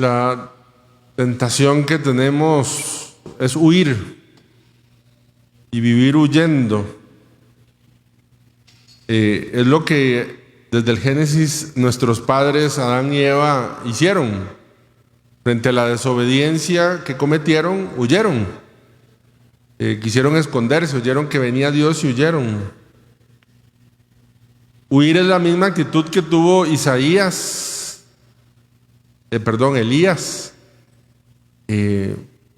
La tentación que tenemos es huir y vivir huyendo. Es lo que desde el Génesis nuestros padres Adán y Eva hicieron. Frente a la desobediencia que cometieron, huyeron. Quisieron esconderse, oyeron que venía Dios y huyeron. Huir es la misma actitud que tuvo Elías,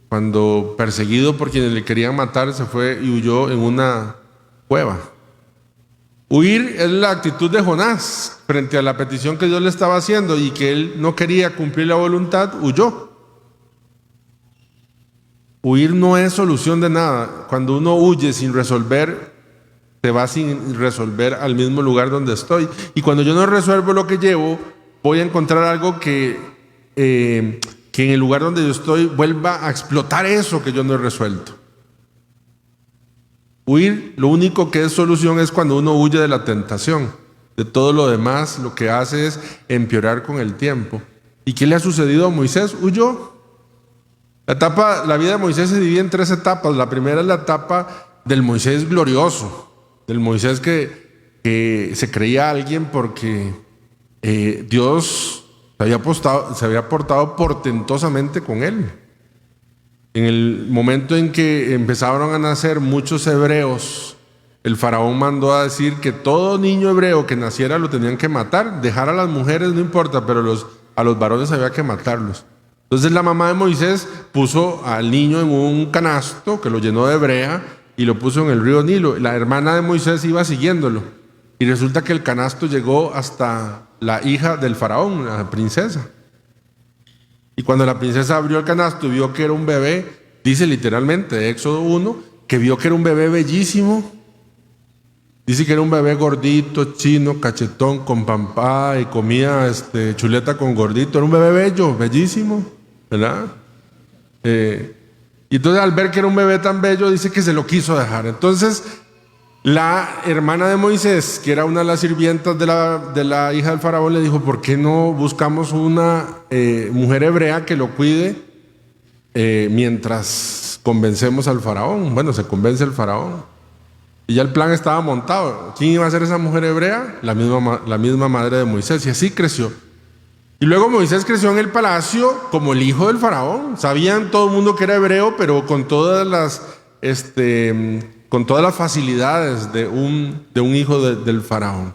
cuando perseguido por quienes le querían matar, se fue y huyó en una cueva. Huir es la actitud de Jonás frente a la petición que Dios le estaba haciendo y que él no quería cumplir la voluntad, huyó. Huir no es solución de nada. Cuando uno huye sin resolver, se va sin resolver al mismo lugar donde estoy. Y cuando yo no resuelvo lo que llevo, voy a encontrar algo que en el lugar donde yo estoy vuelva a explotar eso que yo no he resuelto. Huir, lo único que es solución es cuando uno huye de la tentación. De todo lo demás, lo que hace es empeorar con el tiempo. ¿Y qué le ha sucedido a Moisés? Huyó. La vida de Moisés se divide en 3 etapas. La primera es la etapa del Moisés glorioso, del Moisés que se creía alguien porque Dios se había portado portentosamente con él. En el momento en que empezaron a nacer muchos hebreos, el faraón mandó a decir que todo niño hebreo que naciera lo tenían que matar. Dejar a las mujeres no importa, pero a los varones había que matarlos. Entonces la mamá de Moisés puso al niño en un canasto que lo llenó de brea y lo puso en el río Nilo. La hermana de Moisés iba siguiéndolo y resulta que el canasto llegó hasta la hija del faraón, la princesa. Y cuando la princesa abrió el canasto y vio que era un bebé, dice literalmente, Éxodo 1, que vio que era un bebé bellísimo. Dice que era un bebé gordito, chino, cachetón, con pampada y comía chuleta con gordito. Era un bebé bello, bellísimo, ¿verdad? Y entonces al ver que era un bebé tan bello, dice que se lo quiso dejar. Entonces la hermana de Moisés, que era una de las sirvientas de la hija del faraón, le dijo: ¿por qué no buscamos una mujer hebrea que lo cuide mientras convencemos al faraón? Bueno, se convence el faraón y ya el plan estaba montado. ¿Quién iba a ser esa mujer hebrea? La misma madre de Moisés. Y así creció. Y luego Moisés creció en el palacio como el hijo del faraón. Sabían todo el mundo que era hebreo, pero con todas las facilidades de un hijo del faraón.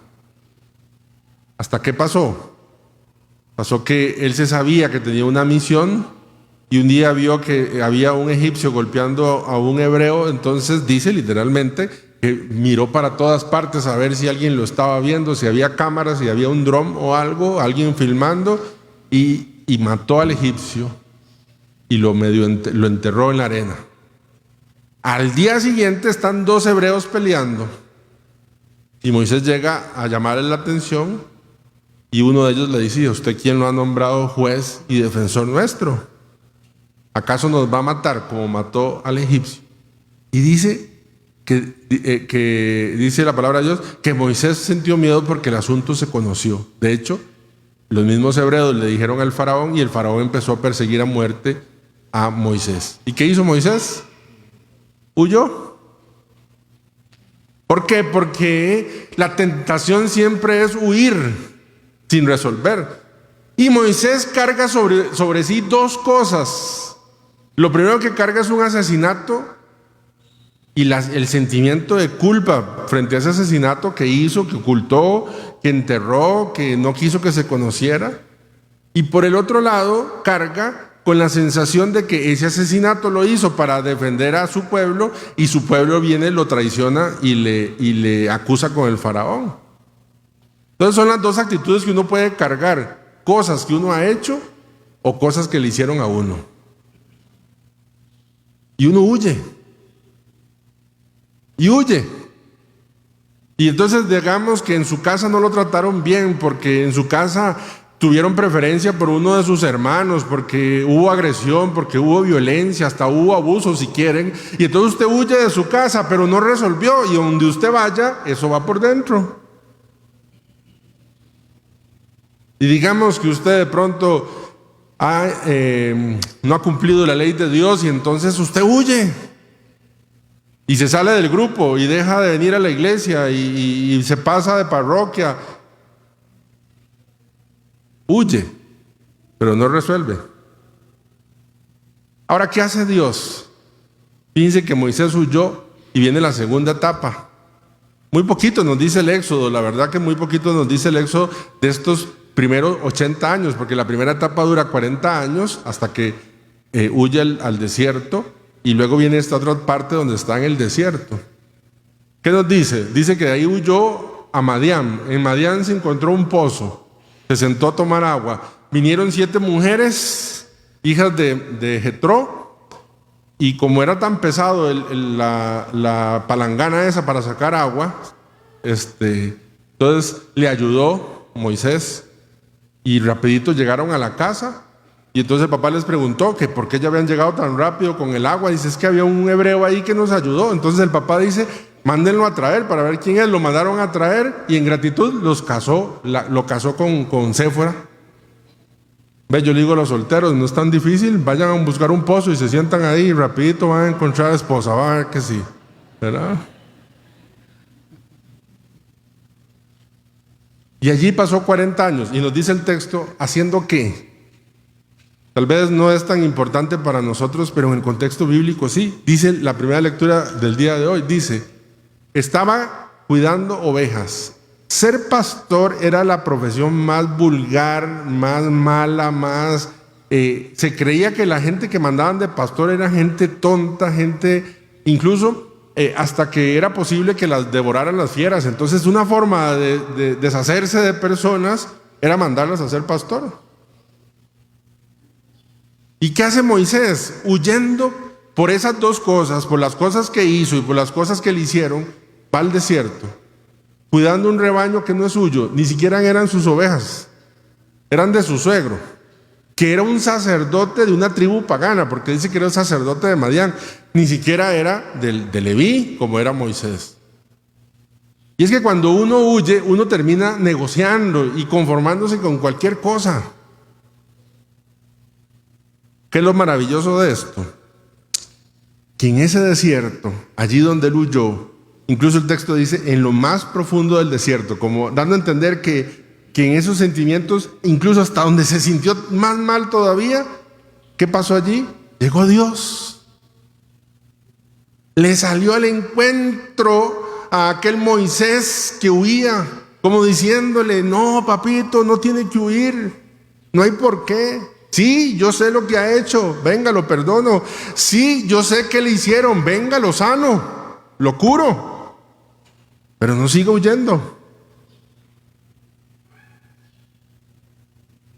¿Hasta qué pasó? Pasó que él se sabía que tenía una misión y un día vio que había un egipcio golpeando a un hebreo. Entonces dice literalmente que miró para todas partes a ver si alguien lo estaba viendo, si había cámaras, si había un dron o algo, alguien filmando, y mató al egipcio y lo enterró en la arena. Al día siguiente están 2 hebreos peleando y Moisés llega a llamarle la atención y uno de ellos le dice: ¿y usted quién lo ha nombrado juez y defensor nuestro? ¿Acaso nos va a matar como mató al egipcio? Y dice que dice la palabra de Dios que Moisés sintió miedo porque el asunto se conoció. De hecho, los mismos hebreos le dijeron al faraón y el faraón empezó a perseguir a muerte a Moisés. ¿Y qué hizo Moisés? Huyó. ¿Por qué? Porque la tentación siempre es huir sin resolver. Y Moisés carga sobre sí 2 cosas. Lo primero que carga es un asesinato y el sentimiento de culpa frente a ese asesinato que hizo, que ocultó, que enterró, que no quiso que se conociera. Y por el otro lado, carga con la sensación de que ese asesinato lo hizo para defender a su pueblo y su pueblo viene, lo traiciona y le acusa con el faraón. Entonces son las 2 actitudes que uno puede cargar: cosas que uno ha hecho o cosas que le hicieron a uno. Y uno huye. Y huye. Y entonces digamos que en su casa no lo trataron bien porque en su casa tuvieron preferencia por uno de sus hermanos, porque hubo agresión, porque hubo violencia, hasta hubo abuso si quieren. Y entonces usted huye de su casa, pero no resolvió. Y donde usted vaya, eso va por dentro. Y digamos que usted de pronto no ha cumplido la ley de Dios y entonces usted huye. Y se sale del grupo y deja de venir a la iglesia y se pasa de parroquia. Huye, pero no resuelve. Ahora, ¿qué hace Dios? Fíjense que Moisés huyó y viene la segunda etapa. Muy poquito nos dice el Éxodo, la verdad que muy poquito nos dice el Éxodo de estos primeros 80 años, porque la primera etapa dura 40 años hasta que huye al desierto, y luego viene esta otra parte donde está en el desierto. ¿Qué nos dice? Dice que de ahí huyó a Madián. En Madián se encontró un pozo, se sentó a tomar agua. Vinieron 7 mujeres, hijas de Jetró, y como era tan pesado la palangana esa para sacar agua, entonces le ayudó Moisés y rapidito llegaron a la casa. Y entonces el papá les preguntó que por qué ya habían llegado tan rápido con el agua. Dice, es que había un hebreo ahí que nos ayudó. Entonces el papá dice, mándenlo a traer para ver quién es. Lo mandaron a traer y en gratitud lo casó con Séfora. Ve, yo le digo a los solteros, no es tan difícil, vayan a buscar un pozo y se sientan ahí y rapidito van a encontrar esposa, van a ver que sí, ¿verdad? Y allí pasó 40 años y nos dice el texto, ¿haciendo qué? Tal vez no es tan importante para nosotros, pero en el contexto bíblico sí. Dice la primera lectura del día de hoy, dice, estaba cuidando ovejas. Ser pastor era la profesión más vulgar, más mala, se creía que la gente que mandaban de pastor era gente tonta, gente, incluso hasta que era posible que las devoraran las fieras. Entonces una forma de deshacerse de personas era mandarlas a ser pastor. ¿Y qué hace Moisés? Huyendo por esas dos cosas, por las cosas que hizo y por las cosas que le hicieron, va al desierto, cuidando un rebaño que no es suyo, ni siquiera eran sus ovejas, eran de su suegro, que era un sacerdote de una tribu pagana, porque dice que era un sacerdote de Madián, ni siquiera era de Leví, como era Moisés. Y es que cuando uno huye, uno termina negociando y conformándose con cualquier cosa. ¿Qué es lo maravilloso de esto? Que en ese desierto, allí donde él huyó, incluso el texto dice, en lo más profundo del desierto, como dando a entender que en esos sentimientos, incluso hasta donde se sintió más mal todavía, ¿qué pasó allí? Llegó Dios. Le salió al encuentro a aquel Moisés que huía, como diciéndole, no, papito, no tiene que huir, no hay por qué. Sí, yo sé lo que ha hecho, venga, lo perdono. Sí, yo sé que le hicieron, venga, lo sano, lo curo. Pero no siga huyendo.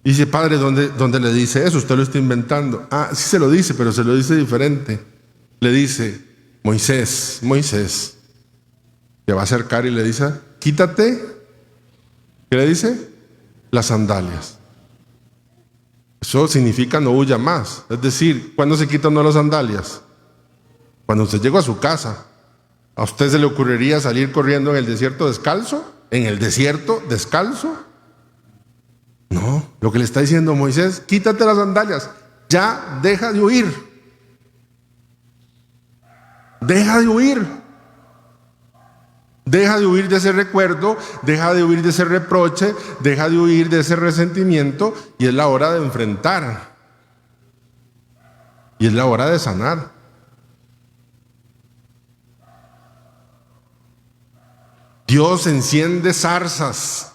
Y dice, padre, ¿dónde le dice eso? Usted lo está inventando. Ah, sí se lo dice, pero se lo dice diferente. Le dice, Moisés, se va a acercar y le dice, quítate, ¿qué le dice? Las sandalias. Eso significa no huya más. Es decir, ¿cuándo se quitan las sandalias? Cuando usted llegó a su casa. ¿A usted se le ocurriría salir corriendo en el desierto descalzo? ¿En el desierto descalzo? No, lo que le está diciendo Moisés, quítate las sandalias, ya deja de huir. Deja de huir. Deja de huir de ese recuerdo, deja de huir de ese reproche, deja de huir de ese resentimiento, y es la hora de enfrentar. Y es la hora de sanar. Dios enciende zarzas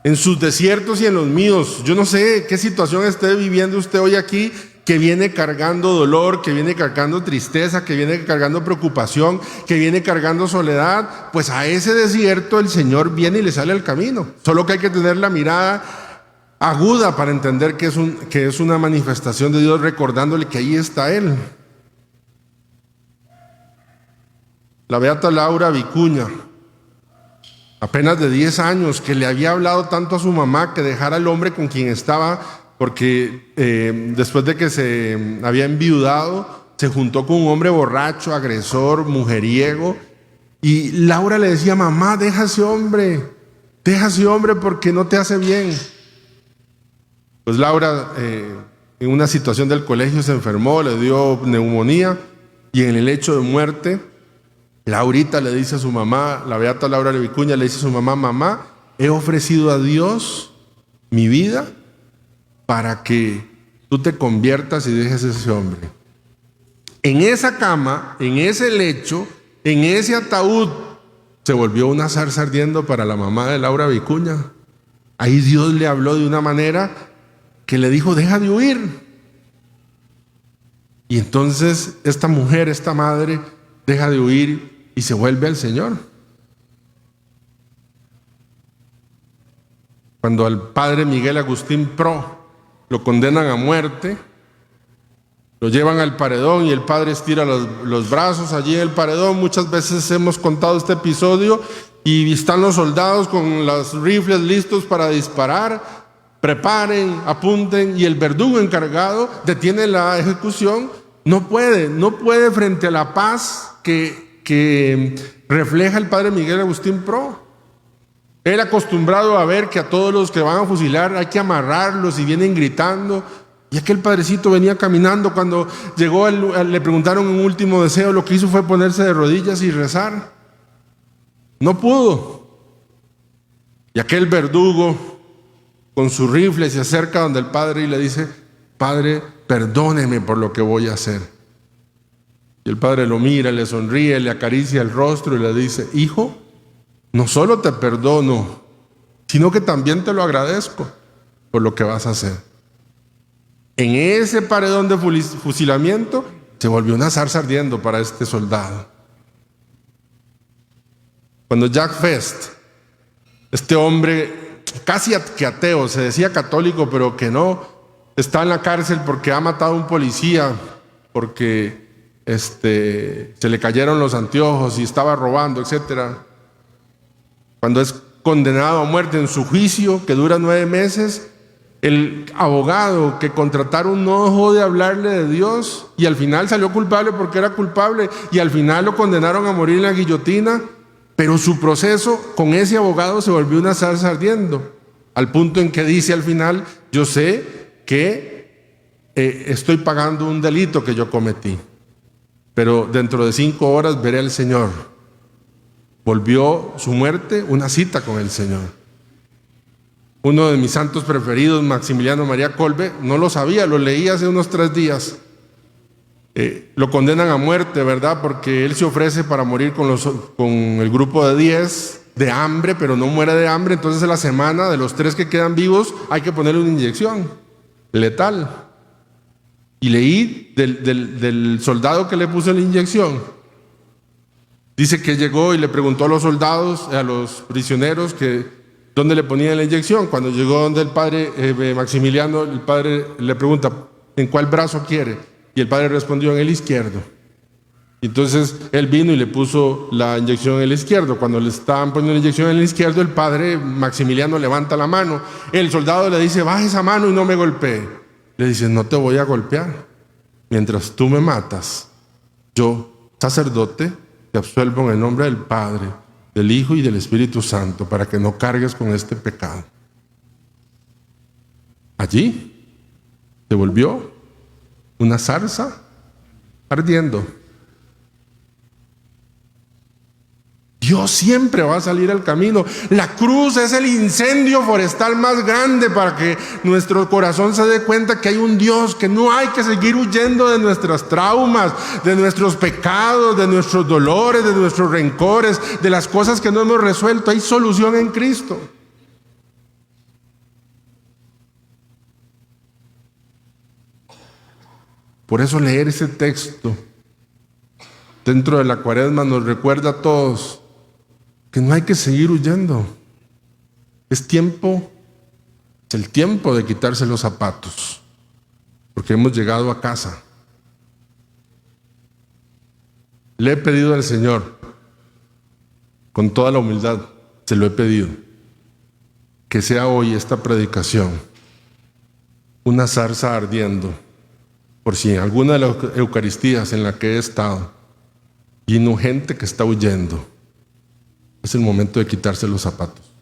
en sus desiertos y en los míos. Yo no sé qué situación esté viviendo usted hoy aquí, que viene cargando dolor, que viene cargando tristeza, que viene cargando preocupación, que viene cargando soledad. Pues a ese desierto el Señor viene y le sale al camino. Solo que hay que tener la mirada aguda para entender que es una manifestación de Dios, recordándole que ahí está Él. La beata Laura Vicuña, apenas de 10 años, que le había hablado tanto a su mamá que dejara al hombre con quien estaba, porque después de que se había enviudado, se juntó con un hombre borracho, agresor, mujeriego, y Laura le decía, mamá, deja ese hombre porque no te hace bien. Pues Laura en una situación del colegio se enfermó, le dio neumonía, y en el lecho de muerte, Laurita le dice a su mamá, la beata Laura Vicuña le dice a su mamá: mamá, he ofrecido a Dios mi vida para que tú te conviertas y dejes a ese hombre. En esa cama, en ese lecho, en ese ataúd, se volvió una zarza ardiendo para la mamá de Laura Vicuña. Ahí Dios le habló de una manera que le dijo: deja de huir. Y entonces esta mujer, esta madre, deja de huir y se vuelve al Señor. Cuando al padre Miguel Agustín Pro lo condenan a muerte, lo llevan al paredón y el padre estira los brazos allí en el paredón. Muchas veces hemos contado este episodio y están los soldados con los rifles listos para disparar. Preparen, apunten, y el verdugo encargado detiene la ejecución. No puede frente a la paz que refleja el padre Miguel Agustín Pro. Él acostumbrado a ver que a todos los que van a fusilar hay que amarrarlos y vienen gritando. Y aquel padrecito venía caminando. Cuando llegó, le preguntaron un último deseo, lo que hizo fue ponerse de rodillas y rezar. No pudo. Y aquel verdugo con su rifle se acerca donde el padre y le dice: Padre, perdóneme por lo que voy a hacer. Y el padre lo mira, le sonríe, le acaricia el rostro y le dice: hijo, no solo te perdono, sino que también te lo agradezco por lo que vas a hacer. En ese paredón de fusilamiento se volvió una zarza ardiendo para este soldado. Cuando Jack Fest, este hombre casi que ateo, se decía católico pero que no, está en la cárcel porque ha matado a un policía, porque se le cayeron los anteojos y estaba robando, etc. Cuando es condenado a muerte en su juicio, que dura 9 meses, el abogado que contrataron no dejó de hablarle de Dios y al final salió culpable porque era culpable y al final lo condenaron a morir en la guillotina, pero su proceso con ese abogado se volvió una zarza ardiendo, al punto en que dice al final: yo sé que estoy pagando un delito que yo cometí, pero dentro de 5 horas veré al Señor. Volvió su muerte una cita con el Señor. Uno de mis santos preferidos, Maximiliano María Kolbe, no lo sabía, lo leí hace unos 3 días. Lo condenan a muerte, ¿verdad? Porque él se ofrece para morir con el grupo de 10 de hambre, pero no muere de hambre. Entonces, en la semana de los 3 que quedan vivos, hay que ponerle una inyección letal. Y leí del soldado que le puso la inyección. Dice que llegó y le preguntó a los soldados, a los prisioneros, que ¿dónde le ponían la inyección? Cuando llegó donde el padre Maximiliano, el padre le pregunta: ¿en cuál brazo quiere? Y el padre respondió: en el izquierdo. Entonces él vino y le puso la inyección en el izquierdo. Cuando le estaban poniendo la inyección en el izquierdo, el padre Maximiliano levanta la mano. El soldado le dice: baja esa mano y no me golpee. Le dice: no te voy a golpear. Mientras tú me matas, yo, sacerdote, te absuelvo en el nombre del Padre, del Hijo y del Espíritu Santo, para que no cargues con este pecado. Allí se volvió una zarza ardiendo. Dios siempre va a salir al camino. La cruz es el incendio forestal más grande para que nuestro corazón se dé cuenta que hay un Dios, que no hay que seguir huyendo de nuestros traumas, de nuestros pecados, de nuestros dolores, de nuestros rencores, de las cosas que no hemos resuelto. Hay solución en Cristo. Por eso leer ese texto dentro de la Cuaresma nos recuerda a todos que no hay que seguir huyendo. Es el tiempo de quitarse los zapatos, porque hemos llegado a casa. Le he pedido al Señor, con toda la humildad, se lo he pedido, que sea hoy esta predicación una zarza ardiendo, por si en alguna de las Eucaristías en la que he estado y no gente que está huyendo, es el momento de quitarse los zapatos.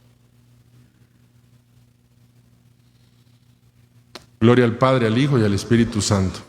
Gloria al Padre, al Hijo y al Espíritu Santo.